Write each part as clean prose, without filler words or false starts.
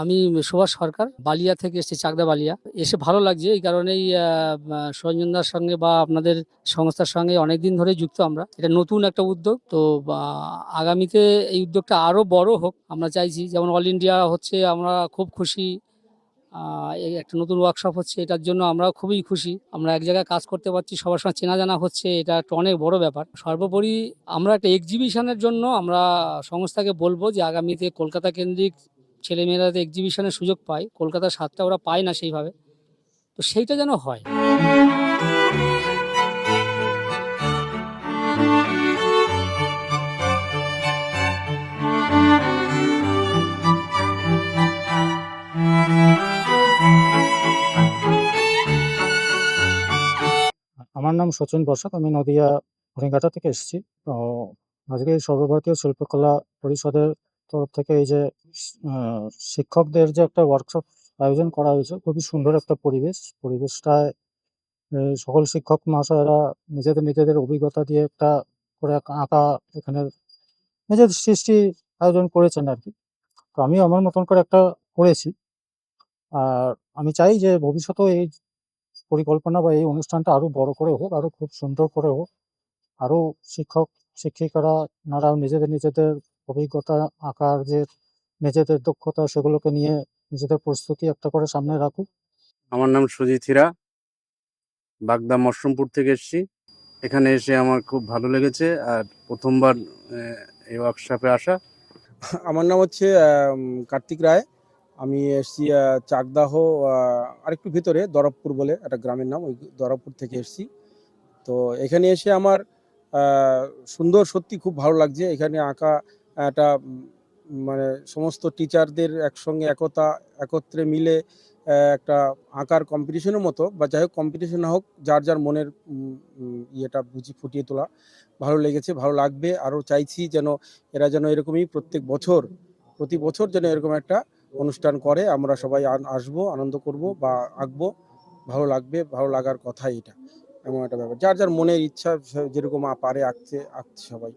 আমি সুভাষ সরকার, বালিয়া থেকে এসেছি, চাকদা বালিয়া। এসে ভালো লাগছে এই কারণেই সরঞ্জনদার সঙ্গে বা আপনাদের সংস্থার সঙ্গে অনেকদিন ধরেই যুক্ত আমরা। এটা নতুন একটা উদ্যোগ তো, আগামীতে এই উদ্যোগটা আরো বড় হোক আমরা চাইছি। যেমন অল ইন্ডিয়া হচ্ছে, আমরা খুব খুশি। এই একটা নতুন ওয়ার্কশপ হচ্ছে, এটার জন্য আমরা খুবই খুশি। আমরা এক জায়গায় কাজ করতে পারছি, সবার সঙ্গে চেনা জানা হচ্ছে, এটা একটা অনেক বড় ব্যাপার। সর্বোপরি আমরা একটা এক্সিবিশনের জন্য আমরা সংস্থাকে বলবো যে আগামীতে কলকাতা কেন্দ্রিক ছেলেমেয়েরা যাতে এক্সিবিশনের সুযোগ পায়, কলকাতার স্বাদটা ওরা পায় না সেইভাবে, তো সেইটা যেন হয়। আমার নাম সচিন বসাক, আমি নদিয়া হরিঙ্গাটা থেকে এসেছি। তো আজকে এই সর্বভারতীয় শিল্পকলা পরিষদের তরফ থেকে এই যে শিক্ষকদের যে একটা ওয়ার্কশপ আয়োজন করা হয়েছে, খুবই সুন্দর একটা পরিবেশটায় সকল শিক্ষক মহাশয়রা নিজেদের নিজেদের অভিজ্ঞতা দিয়ে একটা করে আঁকা এখানে নিজেদের সৃষ্টি আয়োজন করেছেন আর কি। তো আমিও আমার মতন করে একটা করেছি। আর আমি চাই যে ভবিষ্যতেও এই পরিকল্পনা বা এই অনুষ্ঠানটা আরো বড় করে হোক, আরো খুব সুন্দর করে হোক। আরো শিক্ষক শিক্ষিকারা ওনারাও নিজেদের নিজেদের অভিজ্ঞতা, আঁকার যে নিজেদের দক্ষতা, সেগুলোকে নিয়ে নিজেদের প্রস্তুতি একটা করে সামনে রাখুক। আমার নাম সুজিত হীরা, বাগদা মশরুমপুর থেকে এসেছি। এখানে এসে আমার খুব ভালো লেগেছে, আর প্রথমবার এই ওয়ার্কশপে আসা। আমার নাম হচ্ছে কার্তিক রায়। আমি এসেছি চাকদাহ, আরেকটু ভিতরে দরবপুর বলে একটা গ্রামের নাম, ওই দরবপুর থেকে এসেছি। তো এখানে এসে আমার সুন্দর, সত্যি খুব ভালো লাগছে। এখানে আঁকা একটা মানে সমস্ত টিচারদের একসঙ্গে একত্রে মিলে একটা আঁকার কম্পিটিশনের মতো, বা যাই হোক কম্পিটিশন না হোক, যার যার মনের ইয়েটা ফুটিয়ে তোলা ভালো লেগেছে, ভালো লাগবে। আরও চাইছি যেন এরা যেন এরকমই প্রতি বছর যেন এরকম একটা অনুষ্ঠান করে, আমরা সবাই আসবো, আনন্দ করব বা আঁকবো। ভালো লাগবে, ভালো লাগার কথাই এটা। এমন একটা ব্যাপার, যার যার মনের ইচ্ছা যেরকম পারে আঁকতে সবাই।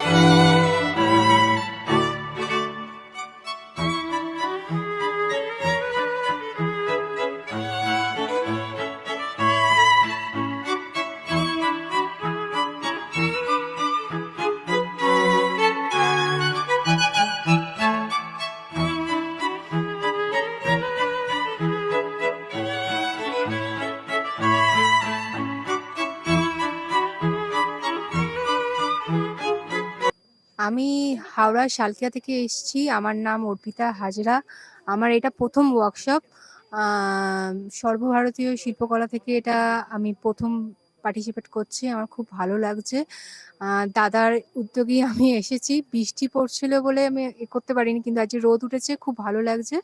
আমি হাওড়া শালকিয়া থেকে এসেছি। আমার নাম অর্পিতা হাজরা। আমার এটা প্রথম ওয়ার্কশপ। সর্বভারতীয় শিল্পকলা থেকে এটা আমি প্রথম পার্টিসিপেট করছি। আমার খুব ভালো লাগছে। দাদার উদ্যোগেই আমি এসেছি। বৃষ্টি পড়ছিল বলে আমি করতে পারিনি, কিন্তু আজকে রোদ উঠেছে, খুব ভালো লাগছে।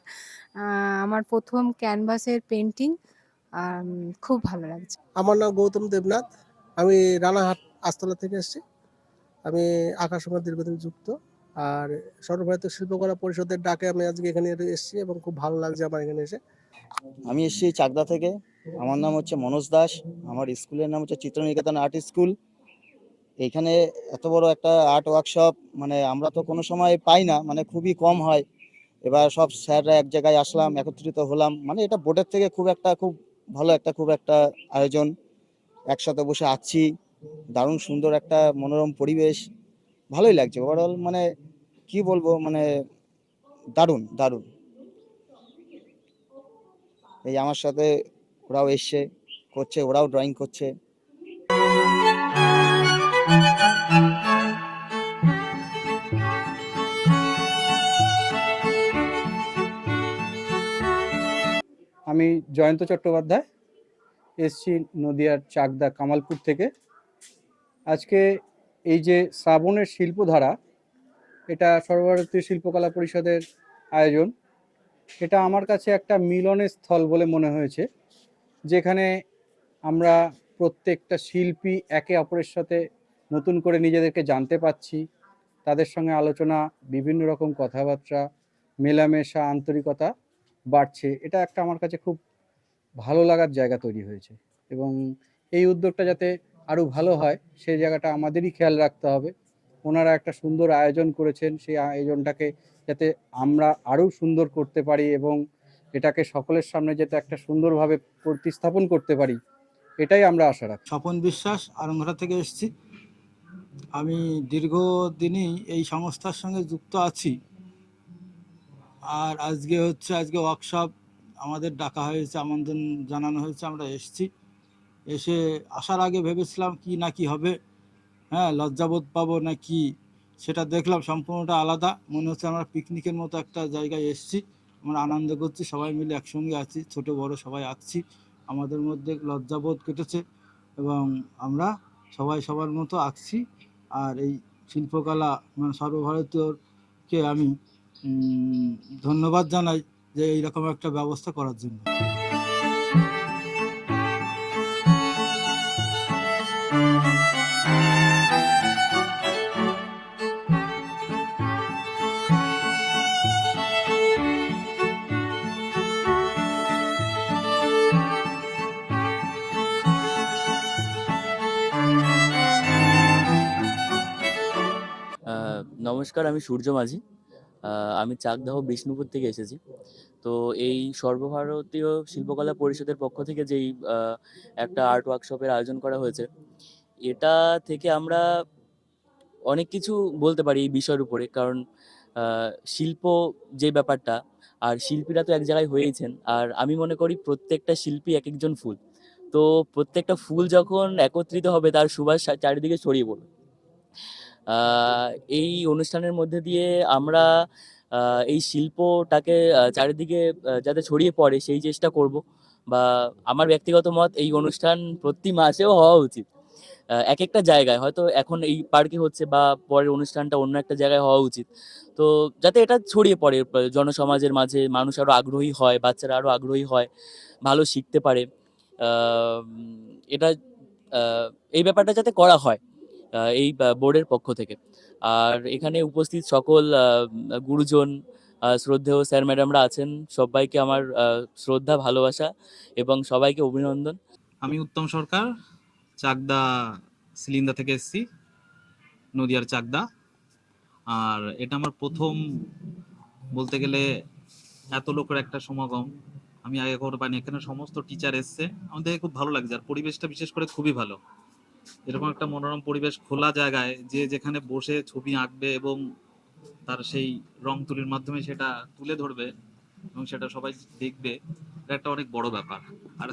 আমার প্রথম ক্যানভাসের পেন্টিং, খুব ভালো লাগছে। আমার নাম গৌতম দেবনাথ, আমি রানাঘাট আস্তলা থেকে এসেছি। আমি আঁকার সঙ্গে দীর্ঘদিন যুক্ত, আর সর্বভারতীয় শিল্পকলা পরিষদের ডাকে আমি আজকে এখানে এসেছি এবং খুব ভালো লাগছে আমার এখানে এসে। আমি এসেছি চাকদা থেকে। আমার নাম হচ্ছে মনোজ দাস। আমার স্কুলের নাম হচ্ছে চিত্রনিকেতন আর্ট স্কুল। এইখানে এত বড় একটা আর্ট ওয়ার্কশপ মানে আমরা তো কোনো সময় পাই না, মানে খুবই কম হয়। এবার সব স্যাররা এক জায়গায় আসলাম, একত্রিত হলাম, মানে এটা বোর্ডের থেকে খুব ভালো একটা আয়োজন। একসাথে বসে আঁকছি, দারুণ সুন্দর একটা মনোরম পরিবেশ, ভালোই লাগছে ওভারঅল। মানে কি বলবো, মানে দারুণ দারুণ। এই আমার সাথে ওরাও এসছে, করছে, ওরাও ড্রয়িং করছে। আমি জয়ন্ত চট্টোপাধ্যায়, এসছি নদিয়ার চাকদা কামালপুর থেকে। আজকে এই যে শ্রাবণের শিল্পধারা, এটা সর্বভারতীয় শিল্পকলা পরিষদের আয়োজন। এটা আমার কাছে একটা মিলনের স্থল বলে মনে হয়েছে, যেখানে আমরা প্রত্যেকটা শিল্পী একে অপরের সাথে নতুন করে নিজেদেরকে জানতে পারছি, তাদের সঙ্গে আলোচনা, বিভিন্ন রকম কথাবার্তা, মেলামেশা, আন্তরিকতা বাড়ছে। এটা একটা আমার কাছে খুব ভালো লাগার জায়গা তৈরি হয়েছে, এবং এই উদ্যোগটা যাতে আরও ভালো হয় সেই জায়গাটা আমাদেরই খেয়াল রাখতে হবে। ওনারা একটা সুন্দর আয়োজন করেছেন, সেই আয়োজনটাকে যাতে আমরা আরও সুন্দর করতে পারি এবং এটাকে সকলের সামনে যাতে একটা সুন্দরভাবে প্রতিস্থাপন করতে পারি, এটাই আমরা আশা রাখি। স্বপন বিশ্বাস আরংঘাটা থেকে এসেছি। আমি দীর্ঘদিনই এই সংস্থার সঙ্গে যুক্ত আছি। আর আজকে ওয়ার্কশপ আমাদের ডাকা হয়েছে, আমন্ত্রণ জানানো হয়েছে, আমরা এসেছি। এসে আসার আগে ভেবেছিলাম কি না কি হবে, লজ্জাবোধ পাবো না কি, সেটা দেখলাম সম্পূর্ণটা আলাদা। মনে হচ্ছে আমরা পিকনিকের মতো একটা জায়গায় এসেছি, আমরা আনন্দ করছি, সবাই মিলে একসঙ্গে আছি, ছোট বড় সবাই আছি। আমাদের মধ্যে লজ্জাবোধ কেটেছে এবং আমরা সবাই সবার মতো আছি। আর এই শিল্পকলা মানে সর্বভারতীয়কে আমি ধন্যবাদ জানাই যে এইরকম একটা ব্যবস্থা করার জন্য। নমস্কার, আমি সূর্য মাঝি। আমি চাকদাহ বিষ্ণুপুর থেকে এসেছি। তো এই সর্বভারতীয় শিল্পকলা পরিষদের পক্ষ থেকে যেই একটা আর্ট ওয়ার্কশপের আয়োজন করা হয়েছে, এটা থেকে আমরা অনেক কিছু বলতে পারি এই বিষয়ের উপরে। কারণ শিল্প যে ব্যাপারটা, আর শিল্পীরা তো এক জায়গায় হয়েইছেন, আর আমি মনে করি প্রত্যেকটা শিল্পী এক একজন ফুল। তো প্রত্যেকটা ফুল যখন একত্রিত হবে তার সুবাস চারিদিকে ছড়িয়ে পড়বে। এই অনুষ্ঠানের মধ্যে দিয়ে আমরা এই শিল্পটাকে চারিদিকে যাতে ছড়িয়ে পড়ে সেই চেষ্টা করব। বা আমার ব্যক্তিগত মত, এই অনুষ্ঠান প্রতি মাসেও হওয়া উচিত। এক একটা জায়গায়, হয়তো এখন এই পার্কে হচ্ছে বা পরের অনুষ্ঠানটা অন্য একটা জায়গায় হওয়া উচিত। তো যাতে এটা ছড়িয়ে পড়ে জনসমাজের মাঝে, মানুষ আরও আগ্রহী হয়, বাচ্চারা আরও আগ্রহী হয়, ভালো শিখতে পারে। এটা এই ব্যাপারটা যাতে করা হয় এই বোর্ডের পক্ষ থেকে। আর এখানে উপস্থিত সকল গুরুজন, শ্রদ্ধেয় স্যার ম্যাডামরা আছেন, সবাইকে আমার শ্রদ্ধা, ভালোবাসা এবং সবাইকে অভিনন্দন। আমি উত্তম সরকার, চাকদা সিলিন্দা থেকে এসেছি, নদিয়ার চাকদা। আর এটা আমার প্রথম, বলতে গেলে এত লোকের একটা সমাগম আমি আগে কখনো পাইনি। এখানে সমস্ত টিচার এসছে, আমাদের খুব ভালো লাগছে। আর পরিবেশটা বিশেষ করে খুবই ভালো। এরকম একটা মনোরম পরিবেশ, খোলা জায়গায় যে যেখানে বসে ছবি আঁকবে এবং তার সেই রং তুলির মাধ্যমে সেটা তুলে ধরবে এবং সেটা সবাই দেখবে, এটা একটা অনেক বড় ব্যাপার। আর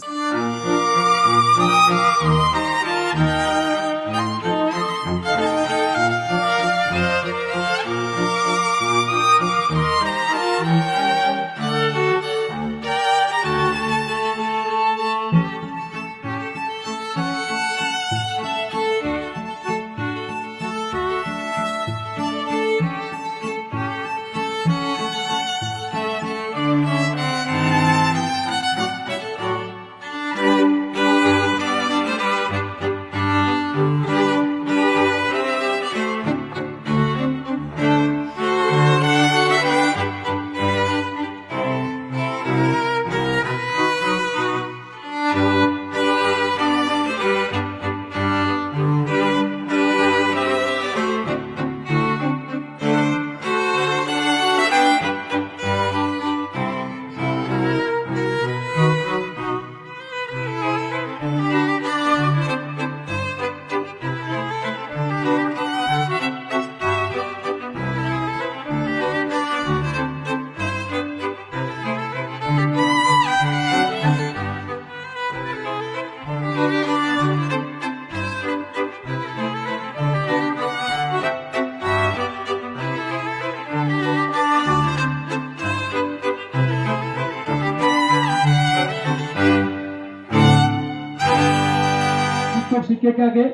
শিক্ষিকাকে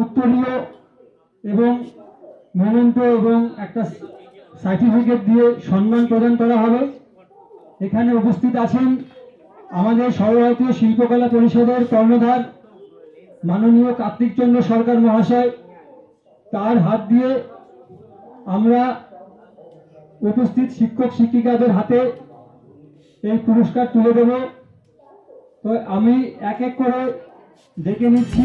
উত্তরীয় এবং মেমেন্টো এবং একটা সার্টিফিকেট দিয়ে সম্মান প্রদান করা হবে। এখানে উপস্থিত আছেন আমাদের সর্বভারতীয় শিল্পকলা পরিষদের কর্ণধার মাননীয় কার্তিক চন্দ্র সরকার মহাশয়। তার হাত দিয়ে আমরা উপস্থিত শিক্ষক শিক্ষিকাদের হাতে এই পুরস্কার তুলে দেব। তো আমি এক এক করে ডেকে নিচ্ছি।